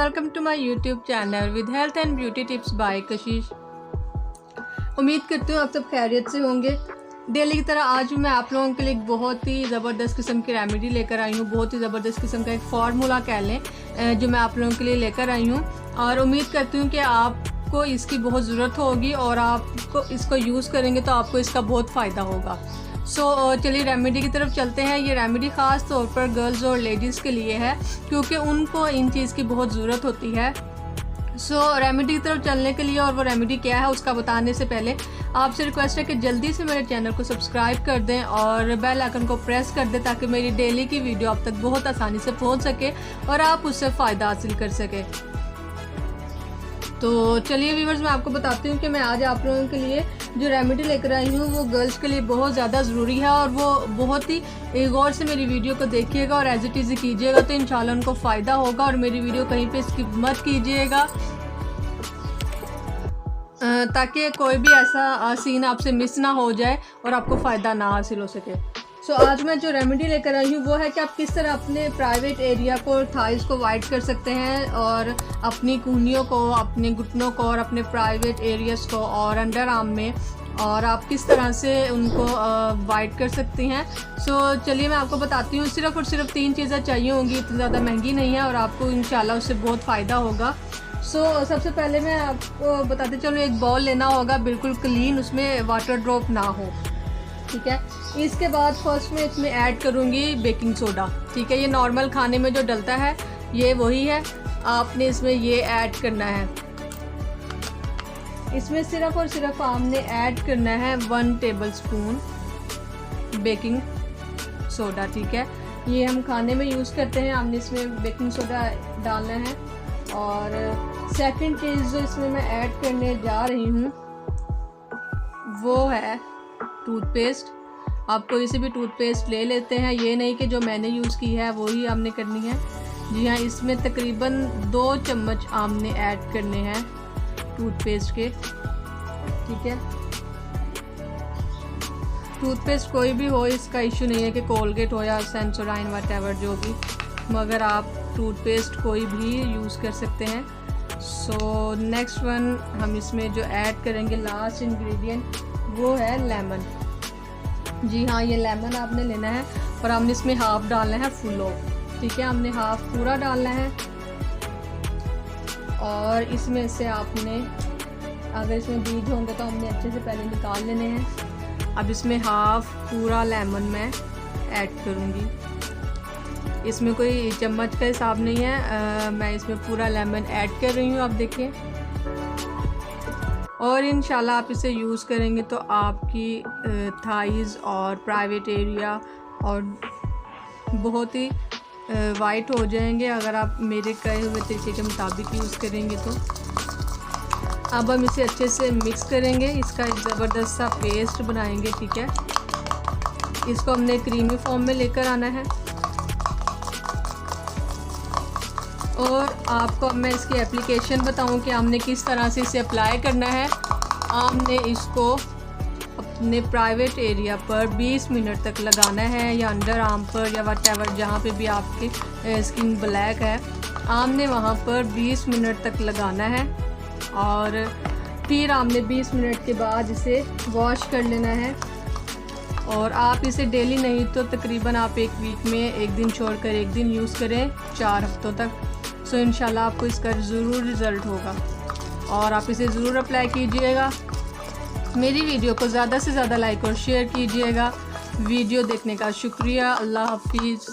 Welcome to my YouTube channel with health and beauty tips by Kashish. उम्मीद करती हूँ आप सब खैरियत से होंगे। डेली की तरह आज भी मैं आप लोगों के लिए एक बहुत ही ज़बरदस्त किस्म की रेमेडी लेकर आई हूँ। बहुत ही ज़बरदस्त किस्म का एक फार्मूला कह लें जो मैं आप लोगों के लिए लेकर आई हूँ, और उम्मीद करती हूँ कि आपको इसकी बहुत ज़रूरत होगी और आपको इसको यूज़ करेंगे तो आपको इसका बहुत फ़ायदा होगा। चलिए रेमेडी की तरफ चलते हैं। ये रेमेडी ख़ास तौर पर गर्ल्स और लेडीज़ के लिए है क्योंकि उनको इन चीज़ की बहुत ज़रूरत होती है। रेमेडी की तरफ चलने के लिए और वो रेमेडी क्या है उसका बताने से पहले आपसे रिक्वेस्ट है कि जल्दी से मेरे चैनल को सब्सक्राइब कर दें और बेल आइकन को प्रेस कर दें ताकि मेरी डेली की वीडियो आप तक बहुत आसानी से पहुंच सके और आप उससे फ़ायदा हासिल कर सकें। तो चलिए व्यूवर्स, मैं आपको बताती हूँ कि मैं आज आप लोगों के लिए जो रेमेडी लेकर आई हूँ वो गर्ल्स के लिए बहुत ज़्यादा ज़रूरी है और वो बहुत ही गौर से मेरी वीडियो को देखिएगा और एज इट इज़ कीजिएगा तो इंशाल्लाह उनको फ़ायदा होगा। और मेरी वीडियो कहीं पे स्किप मत कीजिएगा ताकि कोई भी ऐसा सीन आपसे मिस ना हो जाए और आपको फ़ायदा ना हासिल हो सके। आज मैं जो रेमेडी लेकर आई हूँ वो है कि आप किस तरह अपने प्राइवेट एरिया को, थाइस को वाइट कर सकते हैं और अपनी कूहनियों को, अपने घुटनों को और अपने प्राइवेट एरियाज़ को और अंडर आर्म में, और आप किस तरह से उनको वाइट कर सकती हैं। चलिए मैं आपको बताती हूँ। सिर्फ़ और सिर्फ 3 चीज़ें चाहिए होंगी, इतनी ज़्यादा महंगी नहीं है और आपको इंशाल्लाह उससे बहुत फ़ायदा होगा। सबसे पहले मैं आपको बताते चलूँ, एक बाउल लेना होगा बिल्कुल क्लीन, उसमें वाटर ड्रॉप ना हो, ठीक है। इसके बाद फर्स्ट में इसमें ऐड करूँगी बेकिंग सोडा, ठीक है। ये नॉर्मल खाने में जो डलता है ये वही है, आपने इसमें ये ऐड करना है। इसमें सिर्फ और सिर्फ आपने ऐड करना है 1 टेबलस्पून बेकिंग सोडा, ठीक है। ये हम खाने में यूज़ करते हैं, हमने इसमें बेकिंग सोडा डालना है। और सेकंड चीज़ जो इसमें मैं ऐड करने जा रही हूँ वो है टूथपेस्ट। आप कोई से भी टूथपेस्ट ले लेते हैं, ये नहीं कि जो मैंने यूज़ की है वो ही आपने करनी है। जी हाँ, इसमें तकरीबन 2 चम्मच आपने ऐड करने हैं टूथपेस्ट के, ठीक है। टूथपेस्ट कोई भी हो, इसका इशू नहीं है कि कोलगेट हो या सेंसोडाइन वटेवर जो भी, मगर आप टूथपेस्ट कोई भी यूज़ कर सकते हैं। नेक्स्ट वन हम इसमें जो ऐड करेंगे लास्ट इंग्रेडिएंट वो है लेमन। जी हाँ, ये लेमन आपने लेना है और हमने इसमें हाफ डालना है फुल्लो, ठीक है। हमने हाफ पूरा डालना है और इसमें से आपने, अगर इसमें बीज होंगे तो हमने अच्छे से पहले निकाल लेने हैं। अब इसमें हाफ पूरा लेमन मैं ऐड करूँगी। इसमें कोई चम्मच का हिसाब नहीं है, मैं इसमें पूरा लेमन ऐड कर रही हूँ, आप देखिए। और इंशाल्लाह आप इसे यूज़ करेंगे तो आपकी थाइज़ और प्राइवेट एरिया और बहुत ही वाइट हो जाएंगे अगर आप मेरे कहे हुए तरीके के मुताबिक यूज़ करेंगे तो। अब हम इसे अच्छे से मिक्स करेंगे, इसका एक ज़बरदस्त सा पेस्ट बनाएंगे, ठीक है। इसको हमने क्रीमी फॉर्म में लेकर आना है। और आपको अब मैं इसकी एप्लीकेशन बताऊं कि हमने किस तरह से इसे अप्लाई करना है। आपने इसको अपने प्राइवेट एरिया पर 20 मिनट तक लगाना है, या अंडर आर्म पर या वटेवर जहाँ पे भी आपकी स्किन ब्लैक है, आपने वहाँ पर 20 मिनट तक लगाना है। और फिर आपने 20 मिनट के बाद इसे वॉश कर लेना है। और आप इसे डेली नहीं तो तकरीबन आप 1 वीक में 1 दिन छोड़कर 1 दिन यूज़ करें 4 हफ्तों तक। इंशाल्लाह आपको इसका ज़रूर रिज़ल्ट होगा और आप इसे ज़रूर अप्लाई कीजिएगा। मेरी वीडियो को ज़्यादा से ज़्यादा लाइक और शेयर कीजिएगा। वीडियो देखने का शुक्रिया। अल्लाह हाफिज़।